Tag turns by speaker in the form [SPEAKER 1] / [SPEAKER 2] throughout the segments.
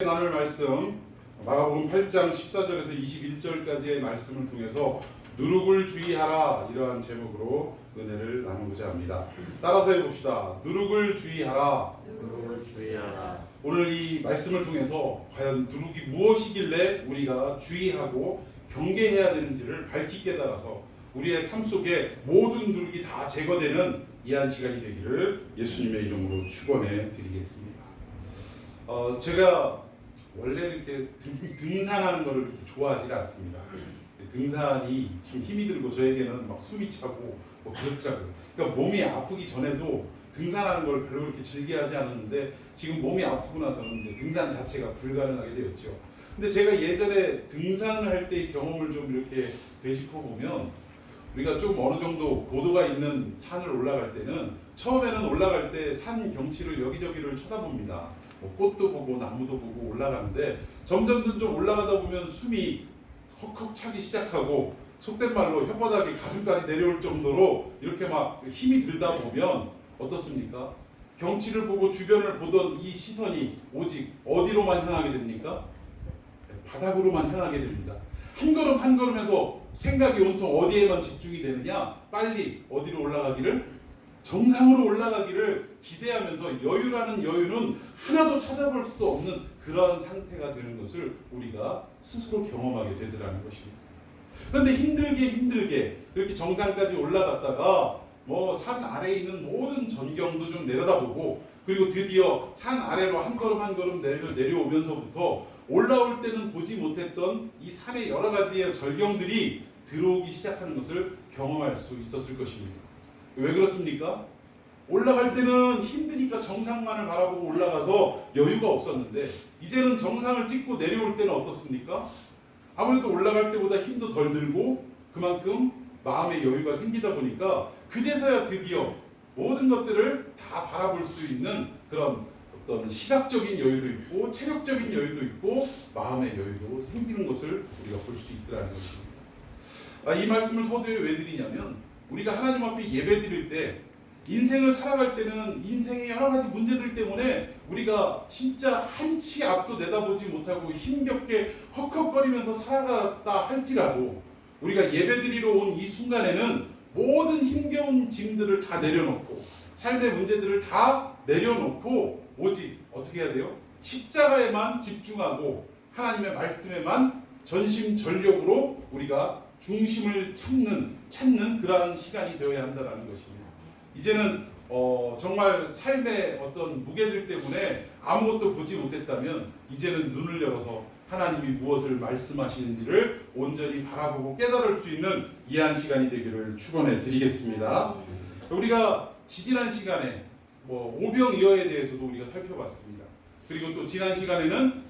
[SPEAKER 1] 나눌 말씀 마가복음 8장 14절에서 21절까지의 말씀을 통해서 누룩을 주의하라, 이러한 제목으로 은혜를 나누고자 합니다. 따라서 해봅시다. 누룩을 주의하라.
[SPEAKER 2] 누룩을 주의하라.
[SPEAKER 1] 오늘 이 말씀을 통해서 과연 누룩이 무엇이길래 우리가 주의하고 경계해야 되는지를 밝히 깨달아서 우리의 삶 속에 모든 누룩이 다 제거되는 이한 시간이 되기를 예수님의 이름으로 축원해 드리겠습니다. 제가 원래 이렇게 등산하는 것을 이렇게 좋아하지 않습니다. 등산이 좀 힘이 들고 저에게는 막 숨이 차고 뭐 그렇더라고요. 그러니까 몸이 아프기 전에도 등산하는 걸 별로 그렇게 즐겨하지 않았는데 지금 몸이 아프고 나서는 이제 등산 자체가 불가능하게 되었죠. 근데 제가 예전에 등산을 할 때의 경험을 좀 이렇게 되짚어 보면 우리가 좀 어느 정도 고도가 있는 산을 올라갈 때는 처음에는 올라갈 때 산 경치를 여기저기를 쳐다봅니다. 뭐 꽃도 보고 나무도 보고 올라가는데 점점 올라가다 보면 숨이 헉헉 차기 시작하고 속된 말로 혓바닥에 가슴까지 내려올 정도로 이렇게 막 힘이 들다 보면 어떻습니까? 경치를 보고 주변을 보던 이 시선이 오직 어디로만 향하게 됩니까? 바닥으로만 향하게 됩니다. 한 걸음 한 걸음에서 생각이 온통 어디에만 집중이 되느냐? 빨리 어디로 올라가기를? 정상으로 올라가기를 기대하면서 여유라는 여유는 하나도 찾아볼 수 없는 그러한 상태가 되는 것을 우리가 스스로 경험하게 되더라는 것입니다. 그런데 힘들게 이렇게 정상까지 올라갔다가 뭐 산 아래에 있는 모든 전경도 좀 내려다보고 그리고 드디어 산 아래로 한 걸음 한 걸음 내려오면서부터 올라올 때는 보지 못했던 이 산의 여러 가지의 절경들이 들어오기 시작하는 것을 경험할 수 있었을 것입니다. 왜 그렇습니까? 올라갈 때는 힘드니까 정상만을 바라보고 올라가서 여유가 없었는데 이제는 정상을 찍고 내려올 때는 어떻습니까? 아무래도 올라갈 때보다 힘도 덜 들고 그만큼 마음의 여유가 생기다 보니까 그제서야 드디어 모든 것들을 다 바라볼 수 있는 그런 어떤 시각적인 여유도 있고 체력적인 여유도 있고 마음의 여유도 생기는 것을 우리가 볼 수 있더라는 것입니다. 이 말씀을 서두에 왜 드리냐면 우리가 하나님 앞에 예배 드릴 때 인생을 살아갈 때는 인생의 여러 가지 문제들 때문에 우리가 진짜 한치 앞도 내다보지 못하고 힘겹게 헉헉거리면서 살아갔다 할지라도 우리가 예배드리러 온 이 순간에는 모든 힘겨운 짐들을 다 내려놓고 삶의 문제들을 다 내려놓고 오직 어떻게 해야 돼요? 십자가에만 집중하고 하나님의 말씀에만 전심전력으로 우리가 중심을 찾는 그러한 시간이 되어야 한다는 것입니다. 이제는 정말 삶의 어떤 무게들 때문에 아무것도 보지 못했다면 이제는 눈을 열어서 하나님이 무엇을 말씀하시는지를 온전히 바라보고 깨달을 수 있는 이한 시간이 되기를 축원해 드리겠습니다. 우리가 지지난 시간에 오병이어에 대해서도 우리가 살펴봤습니다. 그리고 또 지난 시간에는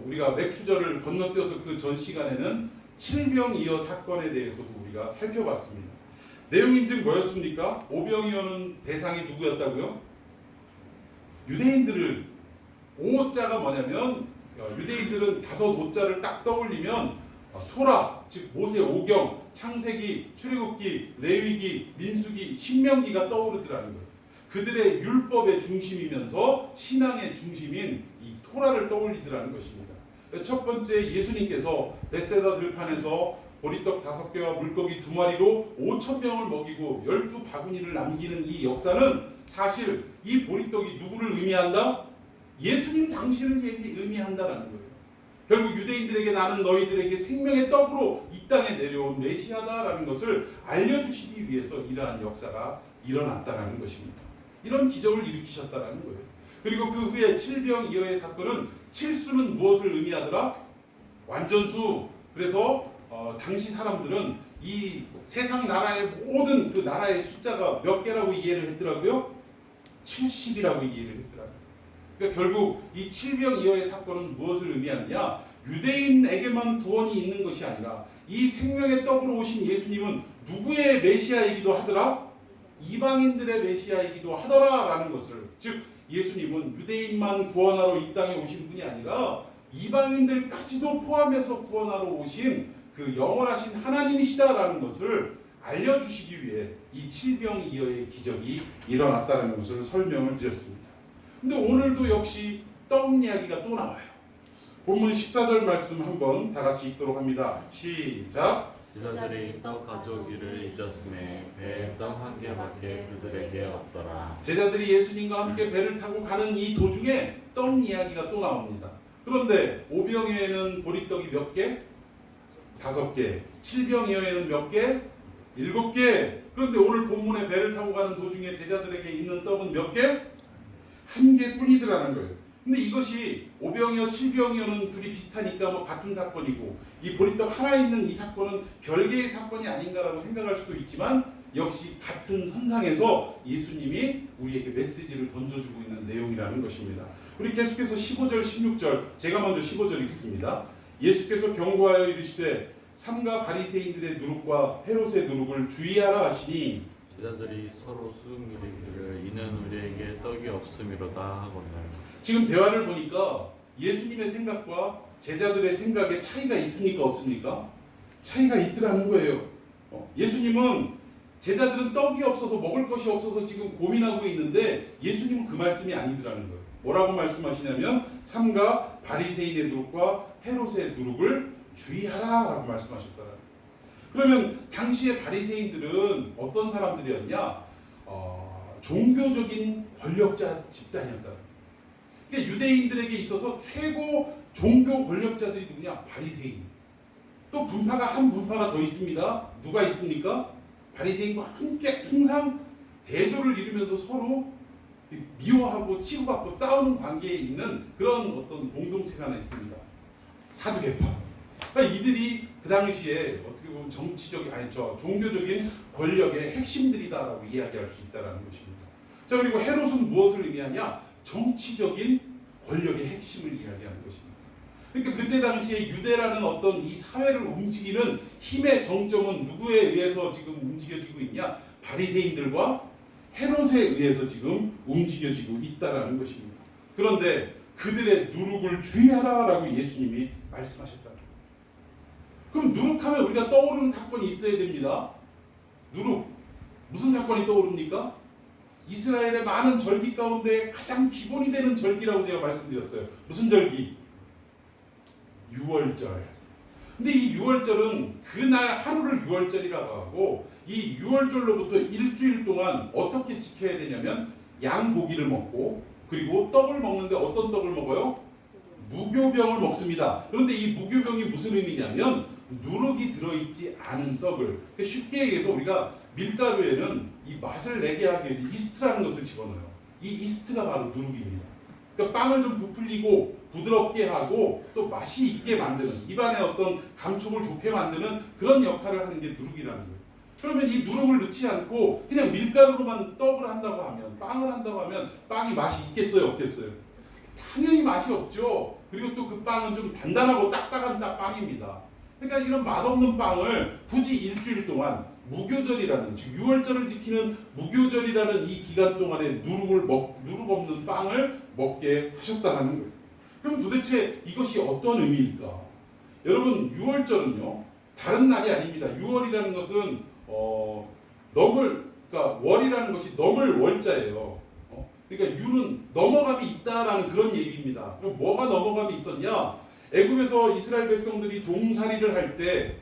[SPEAKER 1] 우리가 맥추절을 건너뛰어서 그 전 시간에는 칠병이어 사건에 대해서도 우리가 살펴봤습니다. 내용인 즉 뭐였습니까? 오병이어는 대상이 누구였다고요? 유대인들을, 오자가 뭐냐면 유대인들은 5오자를 딱 떠올리면 토라, 즉 모세 오경, 창세기, 출애굽기, 레위기, 민수기, 신명기가 떠오르더라는 거예요. 그들의 율법의 중심이면서 신앙의 중심인 이 토라를 떠올리더라는 것입니다. 첫 번째, 예수님께서 벳세다 들판에서 보리떡 5개와 물고기 2마리로 5,000명을 먹이고 12바구니를 남기는 이 역사는 사실 이 보리떡이 누구를 의미한다? 예수님 당신을 의미한다라는 거예요. 결국 유대인들에게 나는 너희들에게 생명의 떡으로 이 땅에 내려온 메시아다라는 것을 알려주시기 위해서 이러한 역사가 일어났다라는 것입니다. 이런 기적을 일으키셨다라는 거예요. 그리고 그 후에 칠병이어의 사건은 칠수는 무엇을 의미하더라? 완전수. 그래서 당시 사람들은 이 세상 나라의 모든 그 나라의 숫자가 몇 개라고 이해를 했더라고요? 70이라고 이해를 했더라고요. 그러니까 결국 이 칠병이어의 사건은 무엇을 의미하느냐? 유대인에게만 구원이 있는 것이 아니라 이 생명의 떡으로 오신 예수님은 누구의 메시아이기도 하더라? 이방인들의 메시아이기도 하더라라는 것을, 즉 예수님은 유대인만 구원하러 이 땅에 오신 분이 아니라 이방인들까지도 포함해서 구원하러 오신 그 영원하신 하나님이시다라는 것을 알려주시기 위해 이 칠병이어의 기적이 일어났다는 것을 설명을 드렸습니다. 근데 오늘도 역시 떡 이야기가 또 나와요. 본문 14절 말씀 한번 다 같이 읽도록 합니다. 시작.
[SPEAKER 2] 제자들이 떡 가져오기를 잊었음에 배에 떡 한 개밖에 그들에게 없더라.
[SPEAKER 1] 제자들이 예수님과 함께 배를 타고 가는 이 도중에 떡 이야기가 또 나옵니다. 그런데 오병이어에는 보리떡이 몇 개? 5개. 칠병이어에는 몇 개? 7개. 그런데 오늘 본문에 배를 타고 가는 도중에 제자들에게 있는 떡은 몇 개? 1개뿐이더라는 거예요. 근데 이것이 오병이어, 칠병이어는 둘이 비슷하니까 뭐 같은 사건이고 이 보리떡 하나 있는 이 사건은 별개의 사건이 아닌가라고 생각할 수도 있지만 역시 같은 선상에서 예수님이 우리에게 메시지를 던져주고 있는 내용이라는 것입니다. 우리 계속해서 15절, 16절 제가 먼저 15절 읽습니다. 예수께서 경고하여 이르시되 삼가 바리새인들의 누룩과 헤롯의 누룩을 주의하라 하시니
[SPEAKER 2] 제자들이 서로 수군거리기를 이는 우리에게 떡이 없음이로다 하거늘.
[SPEAKER 1] 지금 대화를 보니까 예수님의 생각과 제자들의 생각에 차이가 있습니까 없습니까? 차이가 있더라는 거예요. 예수님은 제자들은 떡이 없어서 먹을 것이 없어서 지금 고민하고 있는데 예수님은 그 말씀이 아니더라는 거예요. 뭐라고 말씀하시냐면 삼가 바리새인의 누룩과 헤롯의 누룩을 주의하라라고 말씀하셨더라고요. 그러면 당시의 바리새인들은 어떤 사람들이었냐? 종교적인 권력자 집단이었다. 그러니까 유대인들에게 있어서 최고 종교 권력자들이 누구냐? 바리새인. 또 한 분파가 더 있습니다. 누가 있습니까? 바리새인과 함께 항상 대조를 이루면서 서로 미워하고 치고받고 싸우는 관계에 있는 그런 어떤 공동체가 하나 있습니다. 사두개파. 그러니까 이들이 그 당시에 어떻게 보면 종교적인 권력의 핵심들이다라고 이야기할 수 있다라는 것입니다. 자, 그리고 헤롯은 무엇을 의미하냐? 정치적인 권력의 핵심을 이야기하는 것입니다. 그러니까 그때 당시에 유대라는 어떤 이 사회를 움직이는 힘의 정점은 누구에 의해서 지금 움직여지고 있냐? 바리새인들과 헤롯에 의해서 지금 움직여지고 있다라는 것입니다. 그런데 그들의 누룩을 주의하라라고 예수님이 말씀하셨다. 그럼 누룩하면 우리가 떠오르는 사건이 있어야 됩니다. 누룩. 무슨 사건이 떠오릅니까? 이스라엘의 많은 절기 가운데 가장 기본이 되는 절기라고 제가 말씀드렸어요. 무슨 절기? 유월절. 근데 이 유월절은 그날 하루를 유월절이라고 하고 이 유월절로부터 일주일 동안 어떻게 지켜야 되냐면 양고기를 먹고 그리고 떡을 먹는데 어떤 떡을 먹어요? 무교병을 먹습니다. 그런데 이 무교병이 무슨 의미냐면 누룩이 들어있지 않은 떡을, 그러니까 쉽게 얘기해서 우리가 밀가루에는 이 맛을 내게 하기 위해서 이스트라는 것을 집어넣어요. 이 이스트가 바로 누룩입니다. 그러니까 빵을 좀 부풀리고 부드럽게 하고 또 맛이 있게 만드는, 입안에 어떤 감촉을 좋게 만드는 그런 역할을 하는 게 누룩이라는 거예요. 그러면 이 누룩을 넣지 않고 그냥 밀가루로만 떡을 한다고 하면, 빵을 한다고 하면 빵이 맛이 있겠어요 없겠어요? 당연히 맛이 없죠. 그리고 또 그 빵은 좀 단단하고 딱딱한 빵입니다. 그러니까 이런 맛없는 빵을 굳이 일주일 동안 무교절이라는, 즉 유월절을 지키는 무교절이라는 이 기간 동안에 누룩 없는 빵을 먹게 하셨다는 거예요. 그럼 도대체 이것이 어떤 의미일까? 여러분, 유월절은요 다른 날이 아닙니다. 유월이라는 것은 그러니까 월이라는 것이 넘을 월자예요. 그러니까 유는 넘어감이 있다라는 그런 얘기입니다. 그럼 뭐가 넘어감이 있었냐? 애굽에서 이스라엘 백성들이 종살이를 할 때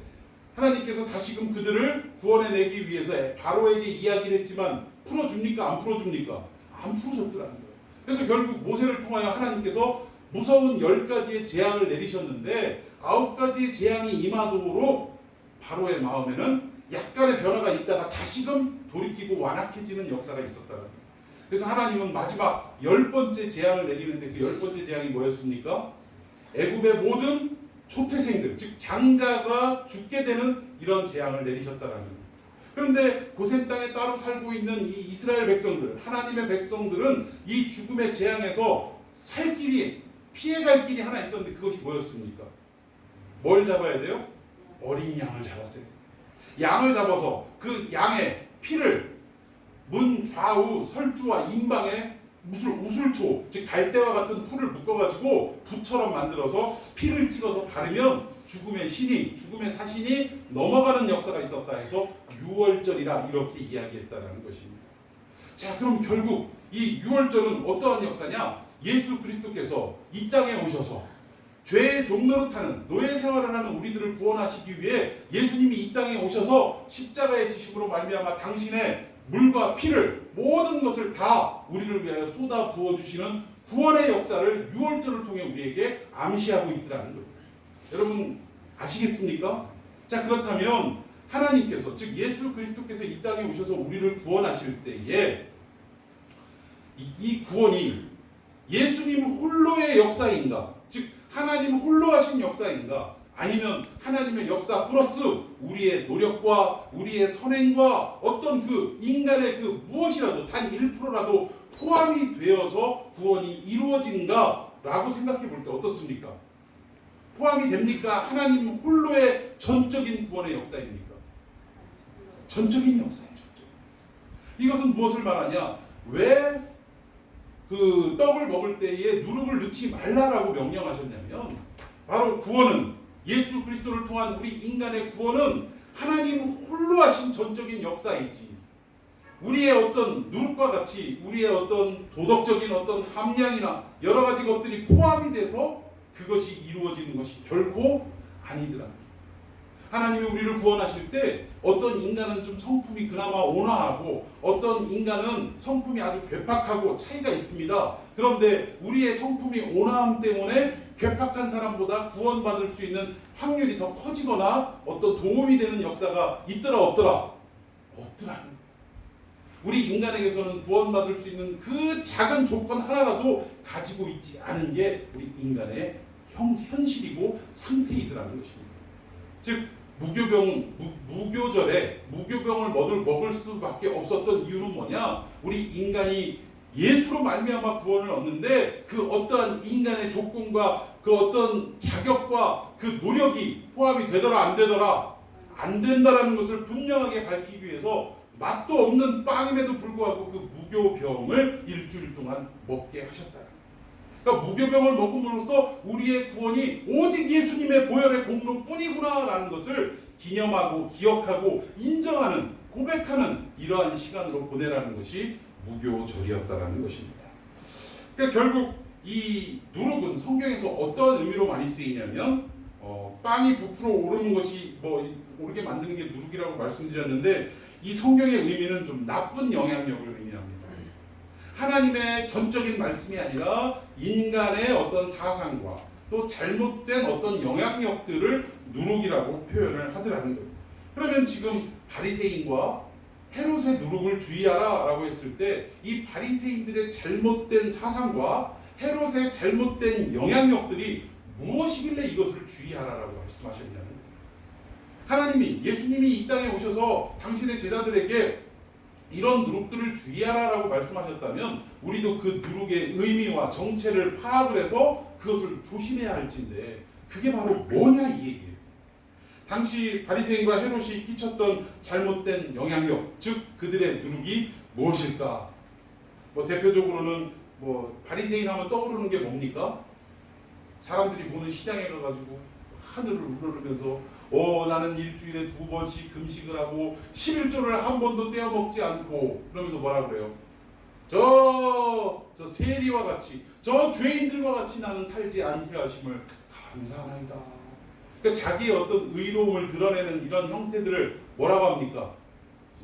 [SPEAKER 1] 하나님께서 다시금 그들을 구원해내기 위해서 바로에게 이야기를 했지만 풀어줍니까? 안 풀어줍니까? 안 풀어줬더라는 거예요. 그래서 결국 모세를 통하여 하나님께서 무서운 10가지의 재앙을 내리셨는데 9가지의 재앙이 임하도록 바로의 마음에는 약간의 변화가 있다가 다시금 돌이키고 완악해지는 역사가 있었다는 거예요. 그래서 하나님은 마지막 10번째 재앙을 내리는데 그 10번째 재앙이 뭐였습니까? 애굽의 모든 초태생들, 즉 장자가 죽게 되는 이런 재앙을 내리셨다라는 거예요. 그런데 고센 땅에 따로 살고 있는 이 이스라엘 백성들, 하나님의 백성들은 이 죽음의 재앙에서 살 길이, 피해갈 길이 하나 있었는데 그것이 뭐였습니까? 뭘 잡아야 돼요? 어린 양을 잡았어요. 양을 잡아서 그 양의 피를 문 좌우 설주와 임방에 우술초, 즉 갈대와 같은 풀을 묶어가지고 붓처럼 만들어서 피를 찍어서 바르면 죽음의 사신이 넘어가는 역사가 있었다 해서 유월절이라 이렇게 이야기했다라는 것입니다. 자, 그럼 결국 이 유월절은 어떠한 역사냐? 예수 그리스도께서 이 땅에 오셔서 죄의 종노릇하는 노예 생활을 하는 우리들을 구원하시기 위해 예수님이 이 땅에 오셔서 십자가의 지심으로 말미암아 당신의 물과 피를 모든 것을 다 우리를 위하여 쏟아 부어주시는 구원의 역사를 유월절을 통해 우리에게 암시하고 있더라는 거예요. 여러분 아시겠습니까? 자, 그렇다면 하나님께서 즉 예수 그리스도께서 이 땅에 오셔서 우리를 구원하실 때에 이 구원이 예수님 홀로의 역사인가? 즉 하나님 홀로 하신 역사인가? 아니면 하나님의 역사 플러스 우리의 노력과 우리의 선행과 어떤 그 인간의 그 무엇이라도 단 1%라도 포함이 되어서 구원이 이루어진가? 라고 생각해 볼 때 어떻습니까? 포함이 됩니까? 하나님 홀로의 전적인 구원의 역사입니까? 전적인 역사예요. 이것은 무엇을 말하냐? 왜 그 떡을 먹을 때에 누룩을 넣지 말라라고 명령하셨냐면 바로 구원은 예수 그리스도를 통한 우리 인간의 구원은 하나님 홀로 하신 전적인 역사이지 우리의 어떤 누룩과 같이 우리의 어떤 도덕적인 어떤 함량이나 여러 가지 것들이 포함이 돼서 그것이 이루어지는 것이 결코 아니더라. 하나님이 우리를 구원하실 때 어떤 인간은 좀 성품이 그나마 온화하고 어떤 인간은 성품이 아주 괴팍하고 차이가 있습니다. 그런데 우리의 성품이 온화함 때문에 괴팍한 사람보다 구원받을 수 있는 확률이 더 커지거나 어떤 도움이 되는 역사가 있더라 없더라? 없더라는 거예요. 우리 인간에게서는 구원받을 수 있는 그 작은 조건 하나라도 가지고 있지 않은 게 우리 인간의 현실이고 상태이더라는 것입니다. 즉 무교절에 무교병을 먹을 수밖에 없었던 이유는 뭐냐? 우리 인간이 예수로 말미암아 구원을 얻는데 그 어떠한 인간의 조건과 그 어떤 자격과 그 노력이 포함이 되더라 안 되더라 안 된다라는 것을 분명하게 밝히기 위해서 맛도 없는 빵임에도 불구하고 그 무교병을 일주일 동안 먹게 하셨다. 그러니까 무교병을 먹음으로써 우리의 구원이 오직 예수님의 보혈의 공로뿐이구나라는 것을 기념하고 기억하고 인정하는 고백하는 이러한 시간으로 보내라는 것이 무교절이었다라는 것입니다. 그러니까 결국 이 누룩은 성경에서 어떤 의미로 많이 쓰이냐면 빵이 부풀어 오르는 것이 오르게 만드는 게 누룩이라고 말씀드렸는데 이 성경의 의미는 좀 나쁜 영향력을 의미합니다. 하나님의 전적인 말씀이 아니라 인간의 어떤 사상과 또 잘못된 어떤 영향력들을 누룩이라고 표현을 하더라는 거예요. 그러면 지금 바리새인과 헤롯의 누룩을 주의하라 라고 했을 때 이 바리새인들의 잘못된 사상과 헤롯의 잘못된 영향력들이 무엇이길래 이것을 주의하라라고 말씀하셨냐는 거예요. 하나님이 예수님이 이 땅에 오셔서 당신의 제자들에게 이런 누룩들을 주의하라라고 말씀하셨다면 우리도 그 누룩의 의미와 정체를 파악을 해서 그것을 조심해야 할진데 그게 바로 뭐냐 이 얘기예요. 당시 바리새인과 헤롯이 끼쳤던 잘못된 영향력, 즉 그들의 누룩이 무엇일까? 대표적으로는 바리새인 하면 떠오르는 게 뭡니까? 사람들이 보는 시장에 가가지고 하늘을 우러르면서 나는 일주일에 2번씩 금식을 하고 11조를 한 번도 떼어 먹지 않고 그러면서 뭐라 그래요? 저 세리와 같이 저 죄인들과 같이 나는 살지 않게 하심을 감사하나이다. 그러니까 자기의 어떤 의로움을 드러내는 이런 형태들을 뭐라고 합니까?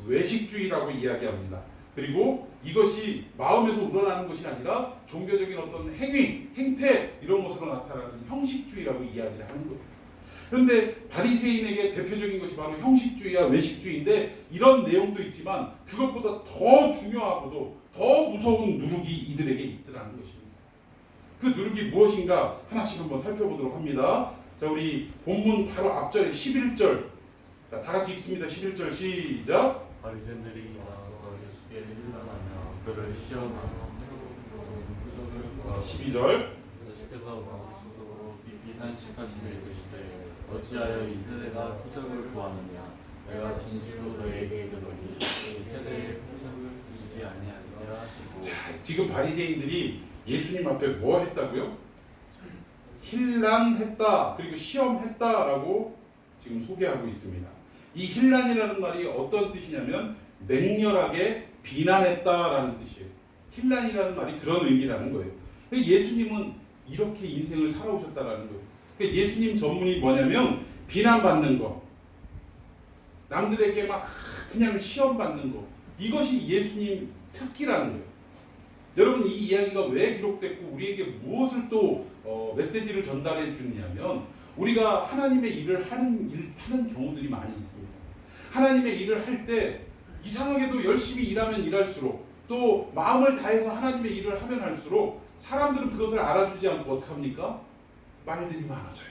[SPEAKER 1] 외식주의라고 이야기합니다. 그리고 이것이 마음에서 우러나는 것이 아니라 종교적인 어떤 행위, 행태 이런 것으로 나타나는 형식주의라고 이야기를 하는 거예요. 그런데 바리새인에게 대표적인 것이 바로 형식주의와 외식주의인데 이런 내용도 있지만 그것보다 더 중요하고도 더 무서운 누룩이 이들에게 있더라는 것입니다. 그 누룩이 무엇인가 하나씩 한번 살펴보도록 합니다. 자, 우리 본문 바로 앞절에 11절 자, 다 같이 읽습니다. 11절 시작.
[SPEAKER 2] 바리새인들이 나서 예수께 일러나며 그를 시험하며 표적을 구하고
[SPEAKER 1] 12절
[SPEAKER 2] 예수께서 마음속으로 깊이 탄식하시며 이르시되 어찌하여 이 세대가 표적을 구하느냐 내가 진실로 너희에게 이르노니 이 세대에 표적을 주지 아니하리라 하시고.
[SPEAKER 1] 자, 지금 바리새인들이 예수님 앞에 뭐 했다고요? 힐난했다 그리고 시험했다라고 지금 소개하고 있습니다. 이 힐난이라는 말이 어떤 뜻이냐면 맹렬하게 비난했다라는 뜻이에요. 힐난이라는 말이 그런 의미라는 거예요. 예수님은 이렇게 인생을 살아오셨다라는 거예요. 그러니까 예수님 전문이 뭐냐면 비난받는 거, 남들에게 막 그냥 시험 받는 거, 이것이 예수님 특기라는 거예요. 여러분, 이 이야기가 왜 기록됐고 우리에게 무엇을 또 메시지를 전달해 주느냐면, 우리가 하나님의 일을 하는 경우들이 많이 있습니다. 하나님의 일을 할 때 이상하게도 열심히 일하면 일할수록, 또 마음을 다해서 하나님의 일을 하면 할수록 사람들은 그것을 알아주지 않고 어떡합니까? 말들이 많아져요.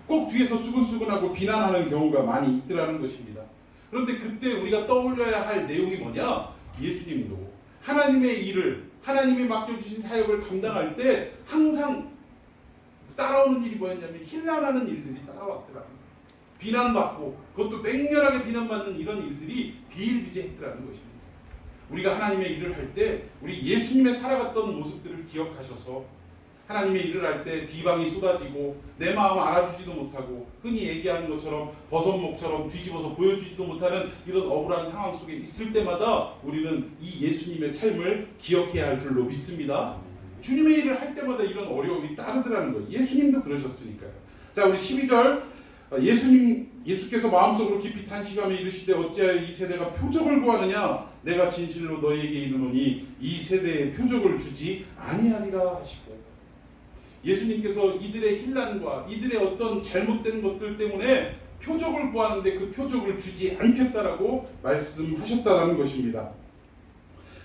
[SPEAKER 1] 꼭 뒤에서 수근수근하고 비난하는 경우가 많이 있더라는 것입니다. 그런데 그때 우리가 떠올려야 할 내용이 뭐냐? 예수님도 하나님의 일을, 하나님이 맡겨주신 사역을 감당할 때 항상 따라오는 일이 뭐였냐면 힐난하는 일들이 따라왔더라는 거예요. 비난받고, 그것도 맹렬하게 비난받는 이런 일들이 비일비재했더라는 것입니다. 우리가 하나님의 일을 할 때 우리 예수님의 살아갔던 모습들을 기억하셔서, 하나님의 일을 할 때 비방이 쏟아지고 내 마음 알아주지도 못하고 흔히 얘기하는 것처럼 버섯목처럼 뒤집어서 보여주지도 못하는 이런 억울한 상황 속에 있을 때마다 우리는 이 예수님의 삶을 기억해야 할 줄로 믿습니다. 주님의 일을 할 때마다 이런 어려움이 따르더라는 거예요. 예수님도 그러셨으니까요. 자, 우리 12절, 예수께서 마음속으로 깊이 탄식하며 이르시되 어찌하여 이 세대가 표적을 구하느냐? 내가 진실로 너희에게 이르노니 이 세대에 표적을 주지 아니하리라 하시고, 예수님께서 이들의 혼란과 이들의 어떤 잘못된 것들 때문에 표적을 구하는데 그 표적을 주지 않겠다라고 말씀하셨다라는 것입니다.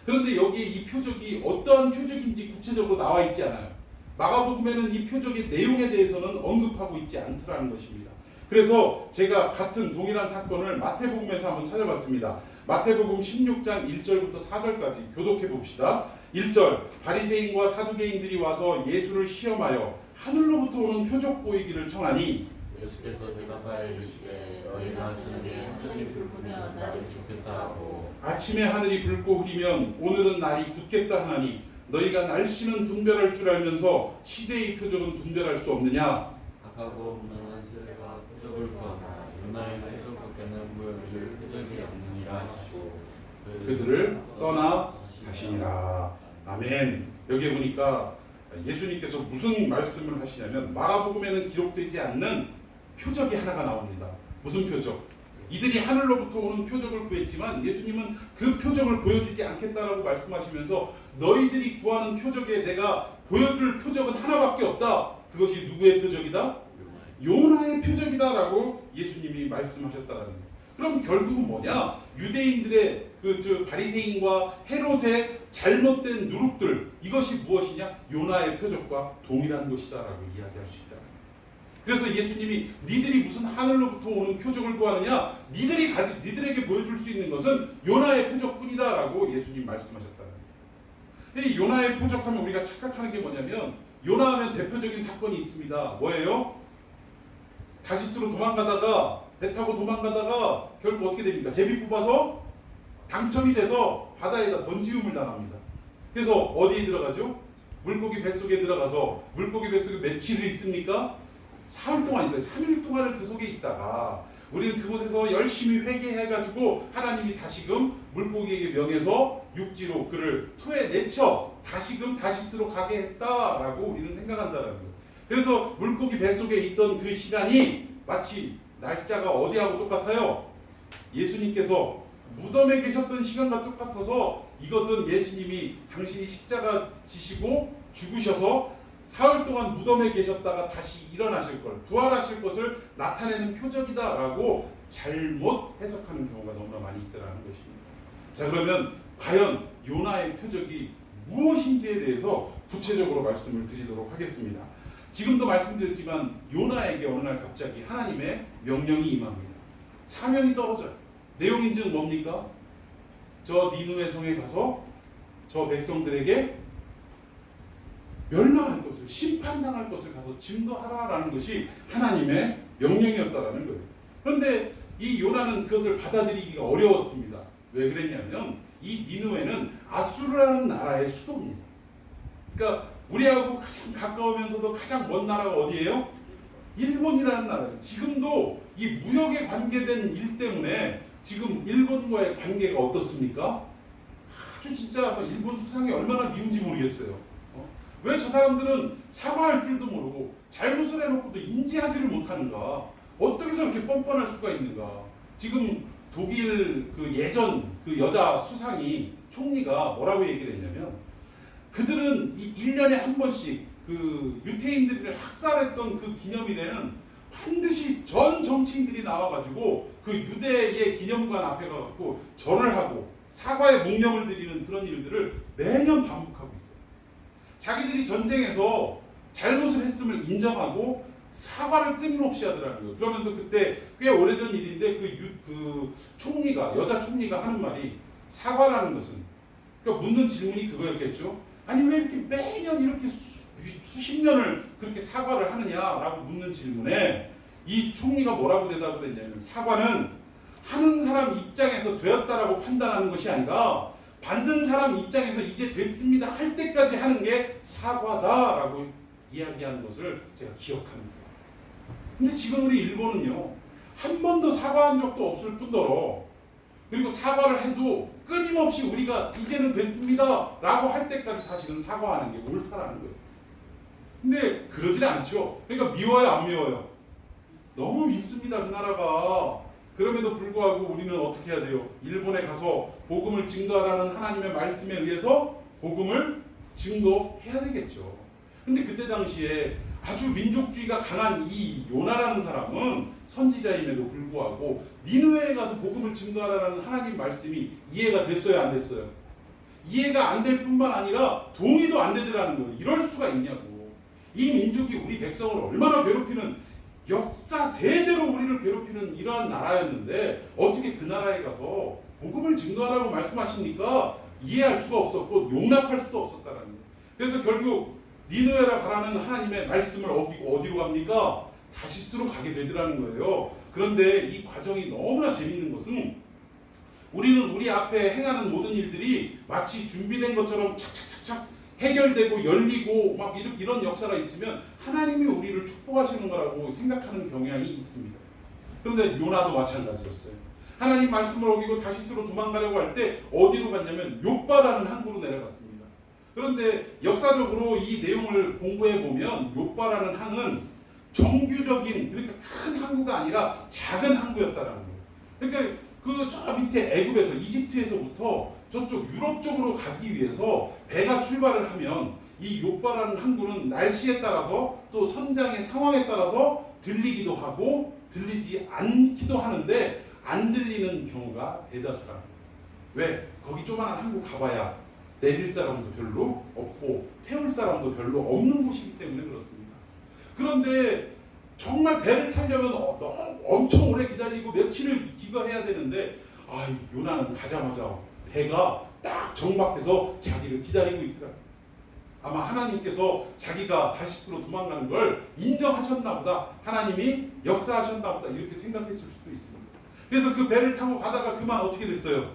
[SPEAKER 1] 그런데 여기에 이 표적이 어떠한 표적인지 구체적으로 나와 있지 않아요. 마가복음에는 이 표적의 내용에 대해서는 언급하고 있지 않더라는 것입니다. 그래서 제가 같은 동일한 사건을 마태복음에서 한번 찾아봤습니다. 마태복음 16장 1절부터 4절까지 교독해 봅시다. 1절, 바리새인과 사두개인들이 와서 예수를 시험하여 하늘로부터 오는 표적 보이기를 청하니,
[SPEAKER 2] 예수께서 대답하여 이르시되 너희가 저녁에 하늘이 붉으면 날이 좋겠다 하고
[SPEAKER 1] 아침에 하늘이 붉고 흐리면 오늘은 날이 굳겠다 하나니, 너희가 날씨는 분별할 줄 알면서 시대의 표적은 분별할 수 없느냐?
[SPEAKER 2] 악하고 무능한 세대가 표적을 구하나 요나의 표적밖에는 보여줄 표적이 없느니라 하시고
[SPEAKER 1] 그들을 떠나 가시니라. 아멘. 여기 보니까 예수님께서 무슨 말씀을 하시냐면, 마가복음에는 기록되지 않는 표적이 하나가 나옵니다. 무슨 표적? 이들이 하늘로부터 오는 표적을 구했지만 예수님은 그 표적을 보여주지 않겠다라고 말씀하시면서, 너희들이 구하는 표적에 내가 보여줄 표적은 하나밖에 없다. 그것이 누구의 표적이다? 요나의 표적이다라고 예수님이 말씀하셨다라는 거예요. 그럼 결국은 뭐냐? 유대인들의 바리새인과 헤롯의 잘못된 누룩들, 이것이 무엇이냐? 요나의 표적과 동일한 것이다라고 이야기할 수 있다. 그래서 예수님이 니들이 무슨 하늘로부터 오는 표적을 구하느냐? 니들에게 보여줄 수 있는 것은 요나의 표적뿐이다라고 예수님 말씀하셨다는 거예요. 이 요나의 표적하면 우리가 착각하는 게 뭐냐면, 요나하면 대표적인 사건이 있습니다. 뭐예요? 다시스로 도망가다가, 배 타고 도망가다가 결국 어떻게 됩니까? 제비 뽑아서 당첨이 돼서 바다에다 던지움을 당합니다. 그래서 어디에 들어가죠? 물고기 뱃속에 들어가서, 물고기 뱃속에 며칠을 있습니까? 사흘 동안 있어요. 3일 동안을 그 속에 있다가 우리는 그곳에서 열심히 회개해가지고 하나님이 다시금 물고기에게 명해서 육지로 그를 토해내쳐 다시금 다시스로 가게 했다라고 우리는 생각한다는 거예요. 그래서 물고기 뱃속에 있던 그 시간이 마치 날짜가 어디하고 똑같아요? 예수님께서 무덤에 계셨던 시간과 똑같아서, 이것은 예수님이 당신이 십자가 지시고 죽으셔서 사흘 동안 무덤에 계셨다가 다시 일어나실 걸, 부활하실 것을 나타내는 표적이다라고 잘못 해석하는 경우가 너무나 많이 있더라는 것입니다. 자, 그러면 과연 요나의 표적이 무엇인지에 대해서 구체적으로 말씀을 드리도록 하겠습니다. 지금도 말씀드렸지만 요나에게 어느 날 갑자기 하나님의 명령이 임합니다. 사명이 떨어져요. 내용인즉 뭡니까? 저 니느웨 성에 가서 저 백성들에게 멸망할 것을, 심판당할 것을 가서 증거하라라는 것이 하나님의 명령이었다라는 거예요. 그런데 이 요나는 그것을 받아들이기가 어려웠습니다. 왜 그랬냐면 이 니느웨는 아수르라는 나라의 수도입니다. 그러니까 우리하고 가장 가까우면서도 가장 먼 나라가 어디예요? 일본이라는 나라예요. 지금도 이 무역에 관계된 일 때문에 지금 일본과의 관계가 어떻습니까? 아주 진짜 일본 수상이 얼마나 미운지 모르겠어요. 왜 저 사람들은 사과할 줄도 모르고 잘못을 해놓고도 인지하지를 못하는가? 어떻게 저렇게 뻔뻔할 수가 있는가? 지금 독일 그 예전 그 여자 수상이 총리가 뭐라고 얘기를 했냐면 그들은 이 1년에 한 번씩 그 유태인들을 학살했던 그 기념일에는 반드시 전 정치인들이 나와가지고 그 유대의 기념관 앞에 가갖고 절을 하고 사과의 묵념을 드리는 그런 일들을 매년 반복하고 있어요. 자기들이 전쟁에서 잘못을 했음을 인정하고 사과를 끊임없이 하더라는 거예요. 그러면서 그때 꽤 오래전 일인데 그 총리가 여자 총리가 하는 말이 사과라는 것은 그러니까 묻는 질문이 그거였겠죠. 아니 왜 이렇게 매년 이렇게 수십 년을 그렇게 사과를 하느냐라고 묻는 질문에 이 총리가 뭐라고 대답을 했냐면 사과는 하는 사람 입장에서 되었다라고 판단하는 것이 아니라 받는 사람 입장에서 이제 됐습니다 할 때까지 하는 게 사과다라고 이야기하는 것을 제가 기억합니다. 근데 지금 우리 일본은요 한 번도 사과한 적도 없을 뿐더러 그리고 사과를 해도 끊임없이 우리가 이제는 됐습니다 라고 할 때까지 사실은 사과하는 게 옳다라는 거예요. 근데 그러질 않죠. 그러니까 미워요 안 미워요? 너무 밉습니다 그 나라가. 그럼에도 불구하고 우리는 어떻게 해야 돼요? 일본에 가서 복음을 증거하라는 하나님의 말씀에 의해서 복음을 증거해야 되겠죠. 근데 그때 당시에 아주 민족주의가 강한 이 요나라는 사람은 선지자임에도 불구하고 니느웨에 가서 복음을 증거하라는 하나님 말씀이 이해가 됐어요 안 됐어요? 이해가 안 될 뿐만 아니라 동의도 안 되더라는 거예요. 이럴 수가 있냐고. 이 민족이 우리 백성을 얼마나 괴롭히는 역사 대대로 우리를 괴롭히는 이러한 나라였는데 어떻게 그 나라에 가서 복음을 증거하라고 말씀하십니까? 이해할 수가 없었고 용납할 수도 없었다라는 거예요. 그래서 결국 니느웨라 가라는 하나님의 말씀을 어기고 어디로 갑니까? 다시스로 가게 되더라는 거예요. 그런데 이 과정이 너무나 재밌는 것은 우리는 우리 앞에 행하는 모든 일들이 마치 준비된 것처럼 착착착착 해결되고 열리고 막 이런 역사가 있으면 하나님이 우리를 축복하시는 거라고 생각하는 경향이 있습니다. 그런데 요나도 마찬가지였어요. 하나님 말씀을 어기고 다시스로 도망가려고 할 때 어디로 갔냐면 욥바라는 항구로 내려갔습니다. 그런데 역사적으로 이 내용을 공부해 보면 욥바라는 항은 정규적인 그러니까 큰 항구가 아니라 작은 항구였다라는 거예요. 그러니까 그 저 밑에 애굽에서 이집트에서부터 저쪽 유럽 쪽으로 가기 위해서 배가 출발을 하면 이 욥바라는 항구는 날씨에 따라서 또 선장의 상황에 따라서 들리기도 하고 들리지 않기도 하는데 안 들리는 경우가 대다수라는 거예요. 왜? 거기 조그만한 항구 가봐야 내릴 사람도 별로 없고 태울 사람도 별로 없는 곳이기 때문에 그렇습니다. 그런데 정말 배를 타려면 엄청 오래 기다리고 며칠을 기거해야 되는데 요나는 가자마자 배가 딱 정박해서 자기를 기다리고 있더라고요. 아마 하나님께서 자기가 다시스로 도망가는 걸 인정하셨나 보다, 하나님이 역사하셨나 보다 이렇게 생각했을 수도 있습니다. 그래서 그 배를 타고 가다가 그만 어떻게 됐어요?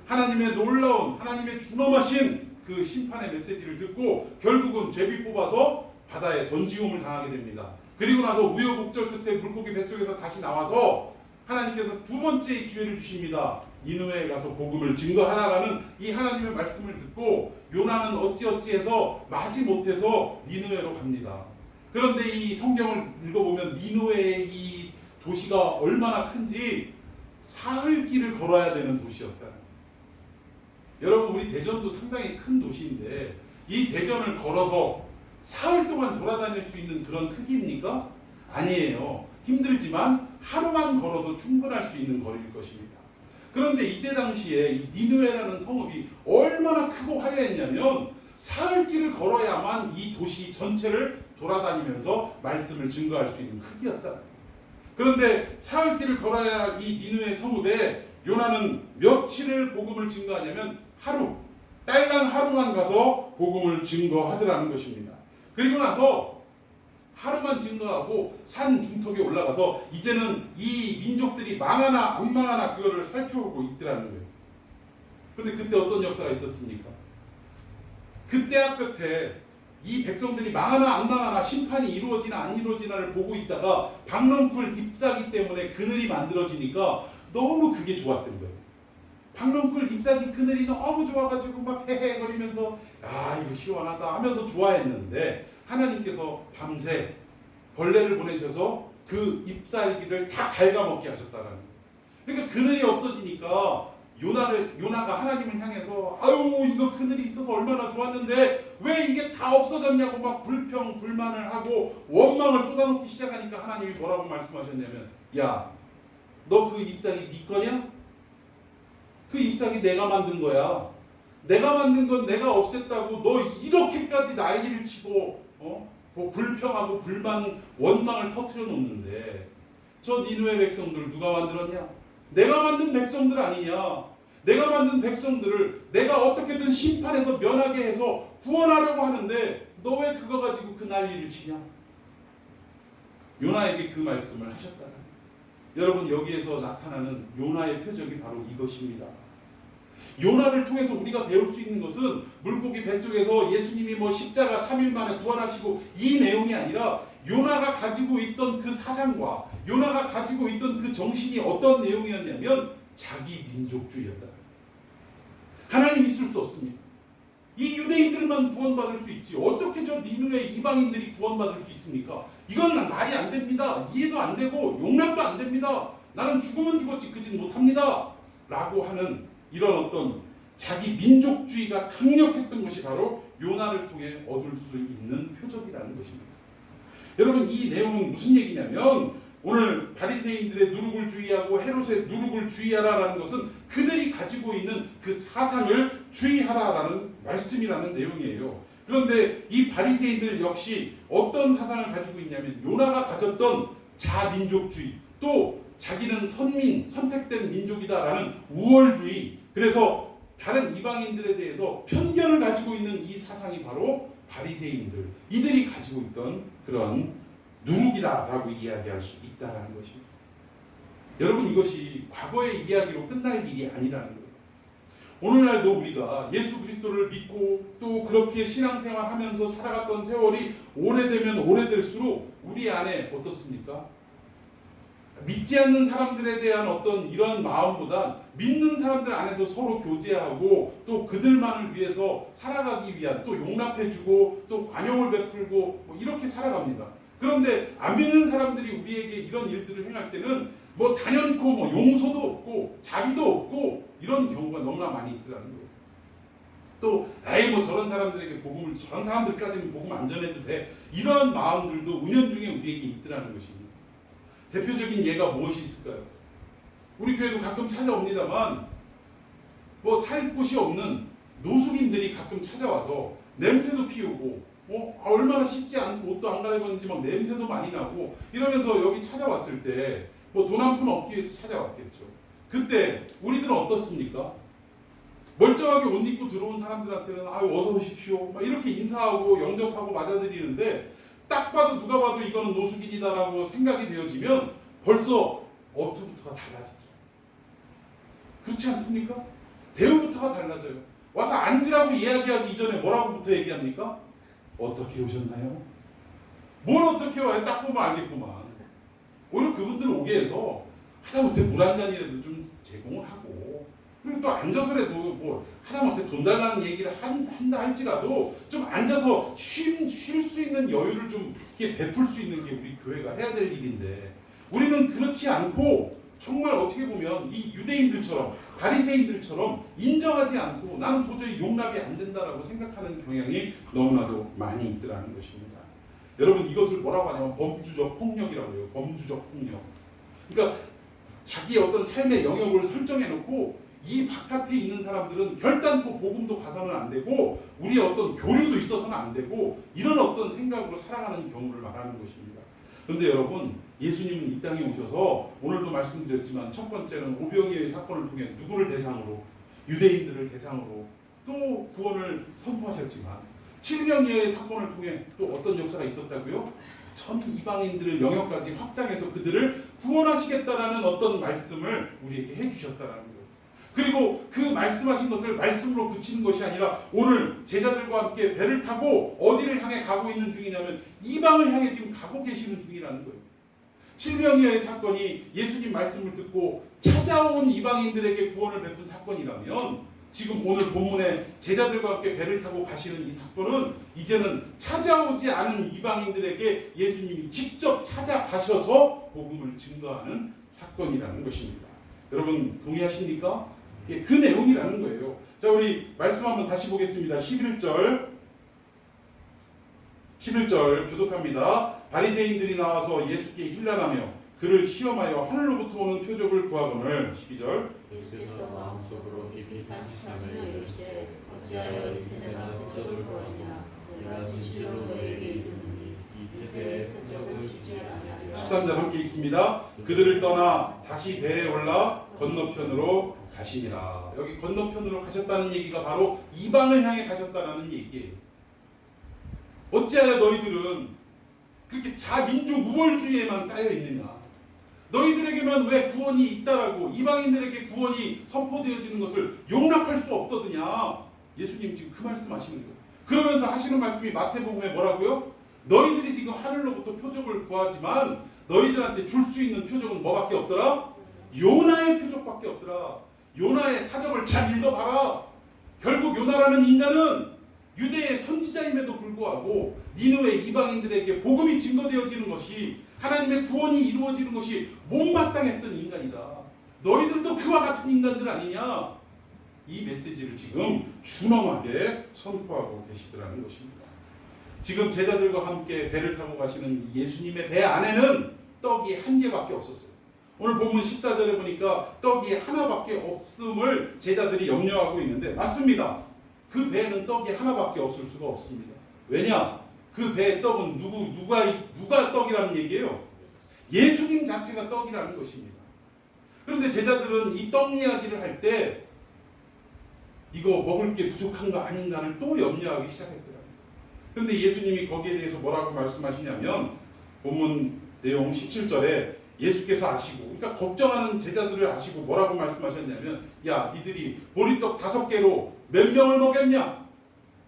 [SPEAKER 1] 하나님의 놀라운 하나님의 준엄하신 그 심판의 메시지를 듣고 결국은 제비 뽑아서 바다에 던지움을 당하게 됩니다. 그리고 나서 우여곡절 끝에 물고기 뱃속에서 다시 나와서 하나님께서 두 번째 기회를 주십니다. 니느웨에 가서 복음을 증거하라라는 이 하나님의 말씀을 듣고 요나는 어찌어찌해서 마지 못해서 니느웨로 갑니다. 그런데 이 성경을 읽어보면 니느웨의 이 도시가 얼마나 큰지 사흘길을 걸어야 되는 도시였다. 여러분 우리 대전도 상당히 큰 도시인데 이 대전을 걸어서 사흘 동안 돌아다닐 수 있는 그런 크기입니까? 아니에요. 힘들지만 하루만 걸어도 충분할 수 있는 거리일 것입니다. 그런데 이때 당시에 이 니느웨라는 성읍이 얼마나 크고 화려했냐면 사흘길을 걸어야만 이 도시 전체를 돌아다니면서 말씀을 증거할 수 있는 크기였다. 그런데 사흘길을 걸어야 이 니느웨 성읍에 요나는 며칠을 복음을 증거하냐면 하루, 딸랑 하루만 가서 복음을 증거하더라는 것입니다. 그리고 나서 하루만 증거하고 산 중턱에 올라가서 이제는 이 민족들이 망하나 안 망하나 그거를 살펴보고 있더라는 거예요. 그런데 그때 어떤 역사가 있었습니까? 그때 앞끝에 이 백성들이 망하나 안 망하나 심판이 이루어지나 안 이루어지나를 보고 있다가 박넝쿨 잎사귀 때문에 그늘이 만들어지니까 너무 그게 좋았던 거예요. 박넝쿨 잎사귀 그늘이 너무 좋아가지고 막 헤헤거리면서 아 이거 시원하다 하면서 좋아했는데 하나님께서 밤새 벌레를 보내셔서 그 잎사귀를 다 갉아먹게 하셨다는 거예요. 그러니까 그늘이 없어지니까 요나가 하나님을 향해서 아유 이거 그늘이 있어서 얼마나 좋았는데 왜 이게 다 없어졌냐고 막 불평불만을 하고 원망을 쏟아놓기 시작하니까 하나님이 뭐라고 말씀하셨냐면 야 너 그 잎사귀 네 거냐? 그 잎사귀 내가 만든 거야. 내가 만든 건 내가 없앴다고 너 이렇게까지 난리를 치고 뭐 불평하고 불만 원망을 터뜨려 놓는데 저 니느웨 백성들 누가 만들었냐? 내가 만든 백성들 아니냐? 내가 만든 백성들을 내가 어떻게든 심판해서 면하게 해서 구원하려고 하는데 너 왜 그거 가지고 그 난리를 치냐? 요나에게 그 말씀을 하셨다. 여러분 여기에서 나타나는 요나의 표적이 바로 이것입니다. 요나를 통해서 우리가 배울 수 있는 것은 물고기 뱃속에서 예수님이 뭐 십자가 3일 만에 부활하시고 이 내용이 아니라 요나가 가지고 있던 그 사상과 요나가 가지고 있던 그 정신이 어떤 내용이었냐면 자기 민족주의였다. 하나님 있을 수 없습니다. 이 유대인들만 구원받을 수 있지 어떻게 저 니느웨 이방인들이 구원받을 수 있습니까? 이건 말이 안 됩니다. 이해도 안 되고 용납도 안 됩니다. 나는 죽으면 죽었지 그짓 못합니다. 라고 하는 이런 어떤 자기 민족주의가 강력했던 것이 바로 요나를 통해 얻을 수 있는 표적이라는 것입니다. 여러분 이 내용은 무슨 얘기냐면 오늘 바리새인들의 누룩을 주의하고 헤롯의 누룩을 주의하라라는 것은 그들이 가지고 있는 그 사상을 주의하라라는 말씀이라는 내용이에요. 그런데 이 바리새인들 역시 어떤 사상을 가지고 있냐면 요나가 가졌던 자민족주의 또 자기는 선택된 민족이다라는 우월주의 그래서 다른 이방인들에 대해서 편견을 가지고 있는 이 사상이 바로 바리새인들 이들이 가지고 있던 그런 누룩이다라고 이야기할 수 있다라는 것입니다. 여러분 이것이 과거의 이야기로 끝날 일이 아니라는 거예요. 오늘날도 우리가 예수 그리스도를 믿고 또 그렇게 신앙생활하면서 살아갔던 세월이 오래되면 오래될수록 우리 안에 어떻습니까? 믿지 않는 사람들에 대한 어떤 이런 마음보다 믿는 사람들 안에서 서로 교제하고 또 그들만을 위해서 살아가기 위한 또 용납해주고 또 관용을 베풀고 뭐 이렇게 살아갑니다. 그런데 안 믿는 사람들이 우리에게 이런 일들을 행할 때는 뭐 단연코 뭐 용서도 없고 자비도 없고 이런 경우가 너무나 많이 있더라는 거예요. 또 에이 뭐 저런 사람들에게 복음을 저런 사람들까지는 복음 안 전해도 돼 이런 마음들도 은연중에 우리에게 있더라는 것입니다. 대표적인 예가 무엇이 있을까요? 우리 교회도 가끔 찾아옵니다만 뭐 살 곳이 없는 노숙인들이 가끔 찾아와서 냄새도 피우고 얼마나 씻지 않고 옷도 안 갈아입었는지 막 냄새도 많이 나고 이러면서 여기 찾아왔을 때 뭐 돈 한 푼 얻기 위해서 찾아왔겠죠. 그때 우리들은 어떻습니까? 멀쩡하게 옷 입고 들어온 사람들한테는 아유 어서 오십시오 막 이렇게 인사하고 영접하고 맞아들이는데 딱 봐도 누가 봐도 이거는 노숙인이다라고 생각이 되어지면 벌써 어투부터가 달라지더라고요. 그렇지 않습니까? 대우부터가 달라져요. 와서 앉으라고 이야기하기 이전에 뭐라고부터 얘기합니까? 어떻게 오셨나요? 뭘 어떻게 와요? 딱 보면 알겠구만. 오히려 그분들 오게 해서 하다못해 물 한 잔이라도 좀 제공을 하고 그리고 또 앉아서라도 뭐 하다못해 돈 달라는 얘기를 한다 할지라도 좀 앉아서 쉴 수 있는 여유를 좀 이렇게 베풀 수 있는 게 우리 교회가 해야 될 일인데 우리는 그렇지 않고 정말 어떻게 보면 이 유대인들처럼 바리새인들처럼 인정하지 않고 나는 도저히 용납이 안 된다라고 생각하는 경향이 너무나도 많이 있더라는 것입니다. 여러분 이것을 뭐라고 하냐면 범주적 폭력이라고 해요. 범주적 폭력. 그러니까 자기의 어떤 삶의 영역을 설정해 놓고 이 바깥에 있는 사람들은 결단코 복음도 가서는 안 되고 우리의 어떤 교류도 있어서는 안 되고 이런 어떤 생각으로 살아가는 경우를 말하는 것입니다. 그런데 여러분 예수님은 이 땅에 오셔서 오늘도 말씀드렸지만 첫 번째는 오병이어의 사건을 통해 누구를 대상으로 유대인들을 대상으로 또 구원을 선포하셨지만 7명이어의 사건을 통해 또 어떤 역사가 있었다고요? 전 이방인들의 영역까지 확장해서 그들을 구원하시겠다라는 어떤 말씀을 우리에게 해주셨다라는 거예요. 그리고 그 말씀하신 것을 말씀으로 그치는 것이 아니라 오늘 제자들과 함께 배를 타고 어디를 향해 가고 있는 중이냐면 이방을 향해 지금 가고 계시는 중이라는 거예요. 7명이어의 사건이 예수님 말씀을 듣고 찾아온 이방인들에게 구원을 베푼 사건이라면 지금 오늘 본문에 제자들과 함께 배를 타고 가시는 이 사건은 이제는 찾아오지 않은 이방인들에게 예수님이 직접 찾아가셔서 복음을 증거하는 사건이라는 것입니다. 여러분 동의하십니까? 예, 그 내용이라는 거예요. 자, 우리 말씀 한번 다시 보겠습니다. 11절 교독합니다. 바리새인들이 나와서 예수께 힐난하며 그를 시험하여 하늘로부터 오는 표적을 구하거늘. 12절
[SPEAKER 2] 예수께서 마음속으로 입이 탄식하며 이르시되 어찌하여 이 세대가 표적을 구하냐 내가 진실로 너에게 이르노니 이 세대에 표적을 주지 아니하리라.
[SPEAKER 1] 13절 함께 읽습니다. 그들을 떠나 다시 배에 올라 건너편으로 가시니라. 여기 건너편으로 가셨다는 얘기가 바로 이방을 향해 가셨다는 얘기예요. 어찌하여 너희들은 그렇게 자민족 우월주의에만 쌓여 있느냐? 너희들에게만 왜 구원이 있다라고 이방인들에게 구원이 선포되어지는 것을 용납할 수 없더느냐? 예수님 지금 그 말씀하시는 거예요. 그러면서 하시는 말씀이 마태복음에 뭐라고요? 너희들이 지금 하늘로부터 표적을 구하지만 너희들한테 줄 수 있는 표적은 뭐밖에 없더라? 요나의 표적밖에 없더라. 요나의 사적을 잘 읽어봐라. 결국 요나라는 인간은 유대의 선지자임에도 불구하고 니느웨 이방인들에게 복음이 증거되어지는 것이 하나님의 구원이 이루어지는 것이 못마땅했던 인간이다. 너희들도 그와 같은 인간들 아니냐? 이 메시지를 지금 준엄하게 선포하고 계시더라는 것입니다. 지금 제자들과 함께 배를 타고 가시는 예수님의 배 안에는 떡이 한 개밖에 없었어요. 오늘 본문 14절에 보니까 떡이 하나밖에 없음을 제자들이 염려하고 있는데 맞습니다. 그 배에는 떡이 하나밖에 없을 수가 없습니다. 왜냐? 그 배의 떡은 누가 떡이라는 얘기예요? 예수님 자체가 떡이라는 것입니다. 그런데 제자들은 이 떡 이야기를 할 때 이거 먹을 게 부족한 거 아닌가를 또 염려하기 시작했더라고요. 그런데 예수님이 거기에 대해서 뭐라고 말씀하시냐면 본문 내용 17절에 예수께서 아시고 그러니까 걱정하는 제자들을 아시고 뭐라고 말씀하셨냐면 야 니들이 보리떡 5개로 몇 명을 먹였냐?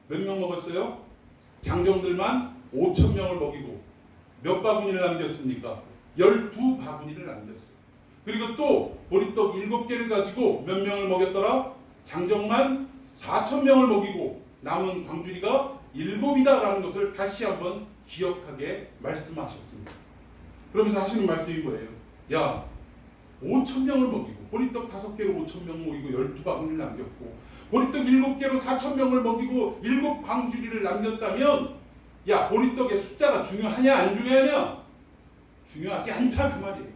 [SPEAKER 1] 몇 명 먹었어요? 장정들만 5,000명을 먹이고 몇 바구니를 남겼습니까? 12바구니를 남겼어요. 그리고 또 보리떡 7개를 가지고 몇 명을 먹였더라? 장정만 4,000명을 먹이고 남은 광주리가 7이다라는 것을 다시 한번 기억하게 말씀하셨습니다. 그러면서 하시는 말씀이 뭐예요? 야 5,000명을 먹이고 보리떡 5개로 5,000명 먹이고 12바구니를 남겼고 보리떡 7개로 4,000명을 먹이고 7광주리를 남겼다면 야 보리떡의 숫자가 중요하냐 안 중요하냐? 중요하지 않다 그 말이에요.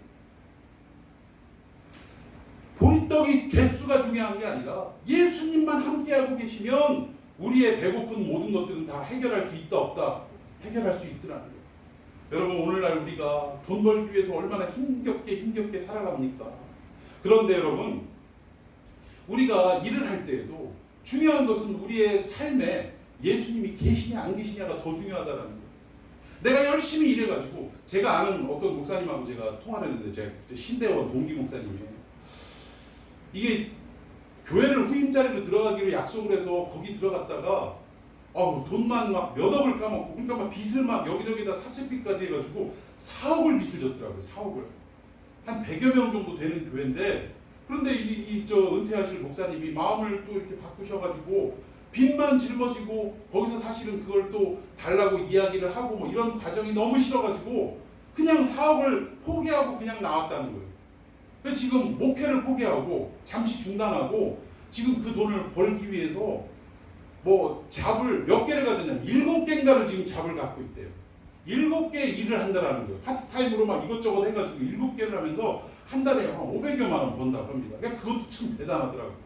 [SPEAKER 1] 보리떡이 개수가 중요한 게 아니라 예수님만 함께하고 계시면 우리의 배고픈 모든 것들은 다 해결할 수 있다 없다? 해결할 수 있더라는 거예요. 여러분 오늘날 우리가 돈 벌기 위해서 얼마나 힘겹게 살아갑니까? 그런데 여러분 우리가 일을 할 때에도 중요한 것은 우리의 삶에 예수님이 계시냐 안 계시냐가 더 중요하다는 거예요. 내가 열심히 일해가지고 제가 아는 어떤 목사님하고 제가 통화를 했는데 제가 신대원 동기 목사님이에요. 이게 교회를 후임자리로 들어가기로 약속을 해서 거기 들어갔다가 돈만 막 몇 억을 까먹고 그러니까 막 빚을 막 여기저기다 사채빚까지 해가지고 4억을 빚을 졌더라고요. 4억을 한 100여 명 정도 되는 교회인데 그런데 저 은퇴하실 목사님이 마음을 또 이렇게 바꾸셔가지고 빚만 짊어지고 거기서 사실은 그걸 또 달라고 이야기를 하고 뭐 이런 과정이 너무 싫어가지고 그냥 4억을 포기하고 그냥 나왔다는 거예요. 그래서 지금 목회를 포기하고 잠시 중단하고 지금 그 돈을 벌기 위해서 뭐 잡을 몇 개를 가졌냐면 7개인가를 지금 잡을 갖고 있대요. 7개 일을 한다라는 거예요. 파트타임으로 막 이것저것 해가지고 7개를 하면서 한 달에 한 500여만 원 번다고 합니다. 그러니까 그것도 참 대단하더라고요.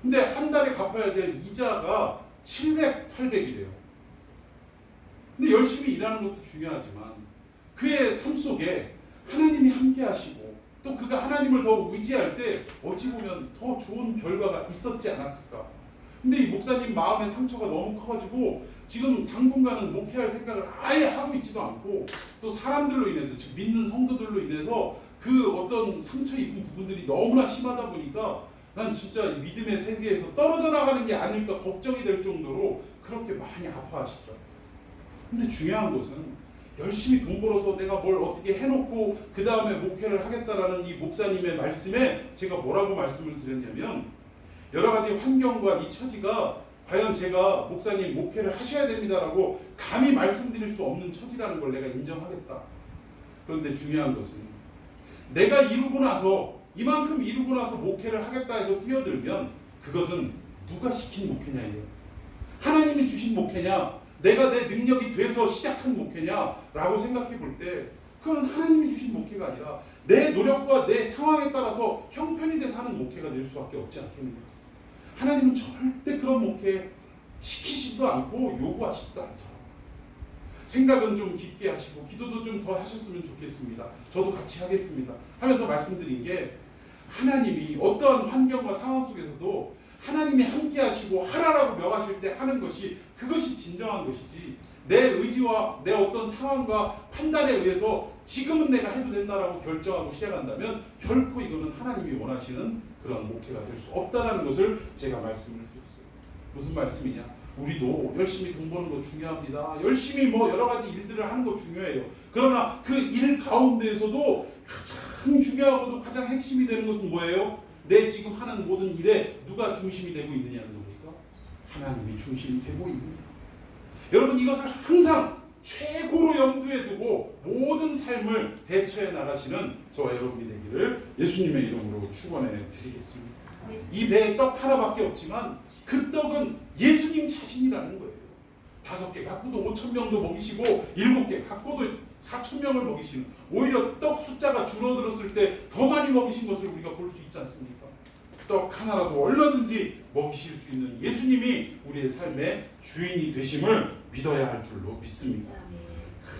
[SPEAKER 1] 근데 한 달에 갚아야 될 이자가 700, 800이래요. 근데 열심히 일하는 것도 중요하지만 그의 삶 속에 하나님이 함께 하시고 또 그가 하나님을 더 의지할 때 어찌 보면 더 좋은 결과가 있었지 않았을까. 근데 이 목사님 마음의 상처가 너무 커가지고 지금 당분간은 목회할 생각을 아예 하고 있지도 않고 또 사람들로 인해서 즉 믿는 성도들로 인해서 그 어떤 상처 입은 부분들이 너무나 심하다 보니까 난 진짜 믿음의 세계에서 떨어져 나가는 게 아닐까 걱정이 될 정도로 그렇게 많이 아파하시더라고요. 근데 중요한 것은 열심히 돈 벌어서 내가 뭘 어떻게 해놓고 그 다음에 목회를 하겠다라는 이 목사님의 말씀에 제가 뭐라고 말씀을 드렸냐면 여러 가지 환경과 이 처지가 과연 제가 목사님 목회를 하셔야 됩니다라고 감히 말씀드릴 수 없는 처지라는 걸 내가 인정하겠다. 그런데 중요한 것은 내가 이루고 나서 이만큼 이루고 나서 목회를 하겠다 해서 뛰어들면 그것은 누가 시킨 목회냐예요. 하나님이 주신 목회냐, 내가 내 능력이 돼서 시작한 목회냐라고 생각해 볼 때 그건 하나님이 주신 목회가 아니라 내 노력과 내 상황에 따라서 형편이 돼서 하는 목회가 될 수밖에 없지 않겠는가. 하나님은 절대 그런 목회 시키지도 않고 요구하시지도 않더라. 생각은 좀 깊게 하시고 기도도 좀 더 하셨으면 좋겠습니다. 저도 같이 하겠습니다 하면서 말씀드린 게 하나님이 어떠한 환경과 상황 속에서도 하나님이 함께 하시고 하라라고 명하실 때 하는 것이 그것이 진정한 것이지 내 의지와 내 어떤 상황과 판단에 의해서 지금은 내가 해도 된다라고 결정하고 시작한다면 결코 이거는 하나님이 원하시는 그런 목회가 될 수 없다는 것을 제가 말씀을 드렸어요. 무슨 말씀이냐? 우리도 열심히 돈 버는 거 중요합니다. 열심히 뭐 여러 가지 일들을 하는 거 중요해요. 그러나 그 일 가운데에서도 가장 중요하고도 가장 핵심이 되는 것은 뭐예요? 내 지금 하는 모든 일에 누가 중심이 되고 있느냐는 겁니까? 하나님이 중심이 되고 있느냐. 여러분 이것을 항상 최고로 염두에 두고 모든 삶을 대처해 나가시는 저와 여러분이 되기를 예수님의 이름으로 축원해 드리겠습니다. 이 배에 떡 하나밖에 없지만 그 떡은 예수님 자신이라는 거예요. 5개 갖고도 5,000명도 먹이시고 7개 갖고도 4,000명을 먹이시는, 오히려 떡 숫자가 줄어들었을 때 더 많이 먹이신 것을 우리가 볼 수 있지 않습니까? 떡 하나라도 얼마든지 먹이실 수 있는 예수님이 우리의 삶의 주인이 되심을 믿어야 할 줄로 믿습니다.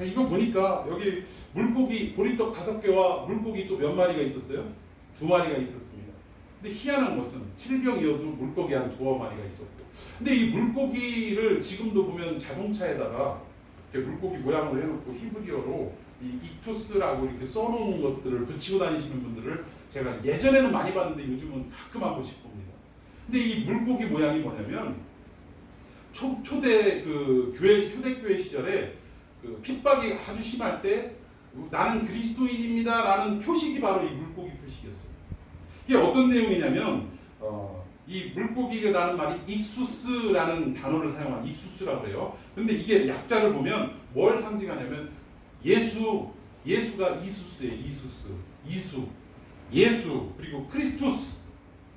[SPEAKER 1] 이거 보니까 여기 물고기 보리떡 5개와 물고기 또 몇 마리가 있었어요? 2마리가 있었습니다. 근데 희한한 것은 7병이어도 물고기 한 2마리가 있었고, 근데 이 물고기를 지금도 보면 자동차에다가 이렇게 물고기 모양을 해놓고 히브리어로 이 익투스라고 이렇게 써놓은 것들을 붙이고 다니시는 분들을 제가 예전에는 많이 봤는데 요즘은 가끔 한 번씩 봅니다. 근데 이 물고기 모양이 뭐냐면 초대교회 시절에 그 핍박이 아주 심할 때 나는 그리스도인입니다라는 표식이 바로 이 물고기 표식이었어요. 이게 어떤 내용이냐면 이 물고기라는 말이 익수스라는 단어를 사용한 익수스라고 해요. 근데 이게 약자를 보면 뭘 상징하냐면 예수가 이수스예요. 이수, 예수, 그리고 크리스투스,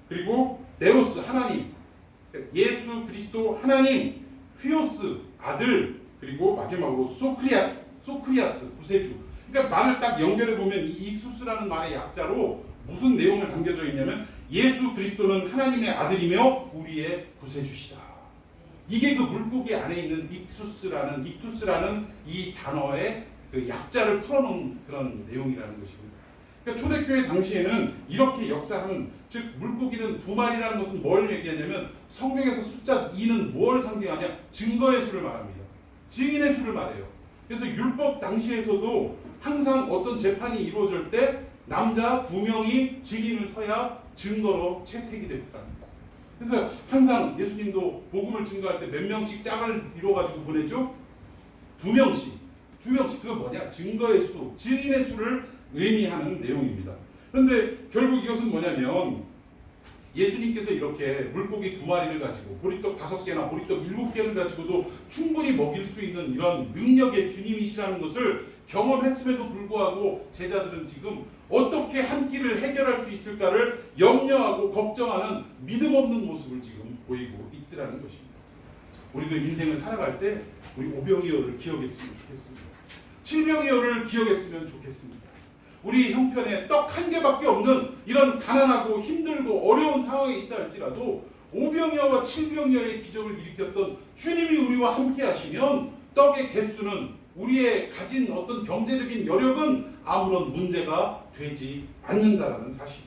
[SPEAKER 1] 그리고 데오스 하나님, 예수 그리스도 하나님, 휘오스 아들, 그리고 마지막으로 소크리아스 구세주. 그러니까 말을 딱 연결해 보면 이 익수스라는 말의 약자로 무슨 내용을 담겨져 있냐면 예수 그리스도는 하나님의 아들이며 우리의 구세주시다. 이게 그 물고기 안에 있는 익투스라는 이 단어의 그 약자를 풀어놓은 그런 내용이라는 것입니다. 그러니까 초대교회 당시에는 이렇게 역사하는, 즉 물고기는 2마리라는 것은 뭘 얘기하냐면 성경에서 숫자 2는 뭘 상징하냐? 증거의 수를 말합니다. 증인의 수를 말해요. 그래서 율법 당시에서도 항상 어떤 재판이 이루어질 때 남자 2명이 증인을 서야 증거로 채택이 됩니다. 그래서 항상 예수님도 복음을 증거할 때 몇 명씩 짝을 이루어가지고 보내죠? 2명씩. 그거 뭐냐? 증거의 수, 증인의 수를 의미하는 내용입니다. 그런데 결국 이것은 뭐냐면 예수님께서 이렇게 물고기 2마리를 가지고 보리떡 5개나 보리떡 7개를 가지고도 충분히 먹일 수 있는 이런 능력의 주님이시라는 것을 경험했음에도 불구하고 제자들은 지금 어떻게 한 끼를 해결할 수 있을까를 염려하고 걱정하는 믿음 없는 모습을 지금 보이고 있더라는 것입니다. 우리도 인생을 살아갈 때 우리 오병이어를 기억했으면 좋겠습니다. 7병이어를 기억했으면 좋겠습니다. 우리 형편에 떡 1개밖에 없는 이런 가난하고 힘들고 어려운 상황에 있다 할지라도 5병이어와 7병이어의 기적을 일으켰던 주님이 우리와 함께 하시면 떡의 개수는, 우리의 가진 어떤 경제적인 여력은 아무런 문제가 되지 않는다라는 사실.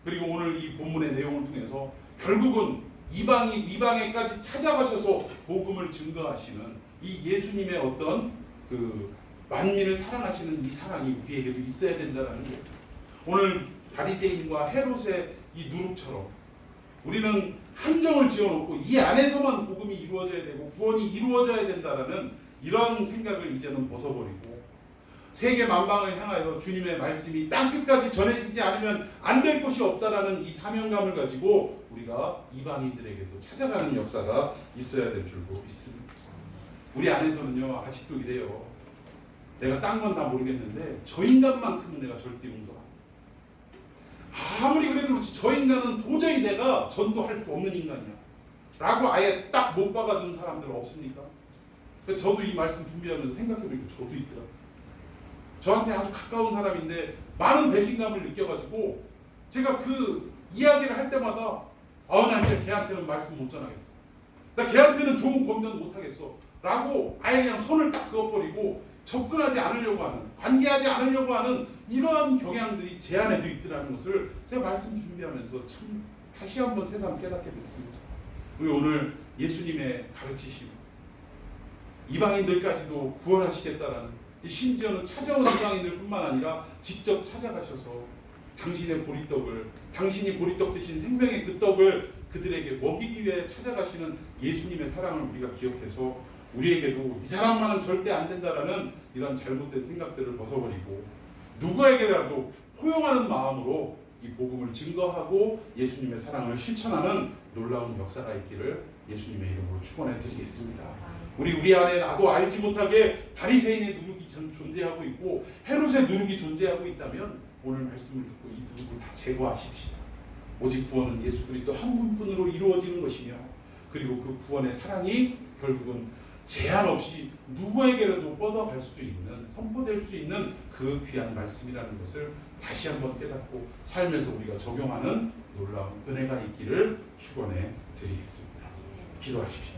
[SPEAKER 1] 그리고 오늘 이 본문의 내용을 통해서 결국은 이방에까지 찾아가셔서 복음을 증거하시는 이 예수님의 어떤 그 만민을 사랑하시는 이 사랑이 우리에게도 있어야 된다는 거예요. 오늘 바리새인과 헤롯의 이 누룩처럼 우리는 함정을 지어놓고 이 안에서만 복음이 이루어져야 되고 구원이 이루어져야 된다라는 이런 생각을 이제는 벗어버리고 세계 만방을 향하여 주님의 말씀이 땅끝까지 전해지지 않으면 안 될 곳이 없다라는 이 사명감을 가지고 우리가 이방인들에게도 찾아가는 역사가 있어야 될 줄로 믿습니다. 우리 안에서는요 아직도 이래요. 내가 딴 건 다 모르겠는데 저 인간만큼은 내가 절대 용서 안 해. 아무리 그래도 그렇지 저 인간은 도저히 내가 전도할 수 없는 인간이야 라고 아예 딱 못 박아준 사람들 없습니까? 저도 이 말씀 준비하면서 생각해보니까 저도 있더라고요. 저한테 아주 가까운 사람인데 많은 배신감을 느껴가지고 제가 그 이야기를 할 때마다 나 진짜 걔한테는 말씀 못 전하겠어. 나 걔한테는 좋은 권면 못 하겠어. 라고 아예 그냥 손을 딱 그어버리고 접근하지 않으려고 하는, 관계하지 않으려고 하는 이러한 경향들이 제 안에도 있더라는 것을 제가 말씀 준비하면서 참 다시 한번 새삼 깨닫게 됐습니다. 우리 오늘 예수님의 가르치심, 이방인들까지도 구원하시겠다라는, 심지어는 찾아온 이방인들뿐만 아니라 직접 찾아가셔서 당신의 보리떡을, 당신이 보리떡 되신 생명의 그 떡을 그들에게 먹이기 위해 찾아가시는 예수님의 사랑을 우리가 기억해서 우리에게도 이 사람만은 절대 안 된다라는 이런 잘못된 생각들을 벗어버리고 누구에게라도 포용하는 마음으로 이 복음을 증거하고 예수님의 사랑을 실천하는 놀라운 역사가 있기를 예수님의 이름으로 축원해 드리겠습니다. 우리 안에 나도 알지 못하게 바리새인의 누룩이 존재하고 있고 헤롯의 누룩이 존재하고 있다면 오늘 말씀을 듣고 이 누룩을 다 제거하십시다. 오직 구원은 예수 그리스도 한 분뿐으로 이루어지는 것이며 그리고 그 구원의 사랑이 결국은 제한 없이 누구에게라도 뻗어갈 수 있는, 선포될 수 있는 그 귀한 말씀이라는 것을 다시 한번 깨닫고 삶에서 우리가 적용하는 놀라운 은혜가 있기를 축원해 드리겠습니다. 기도하십시다.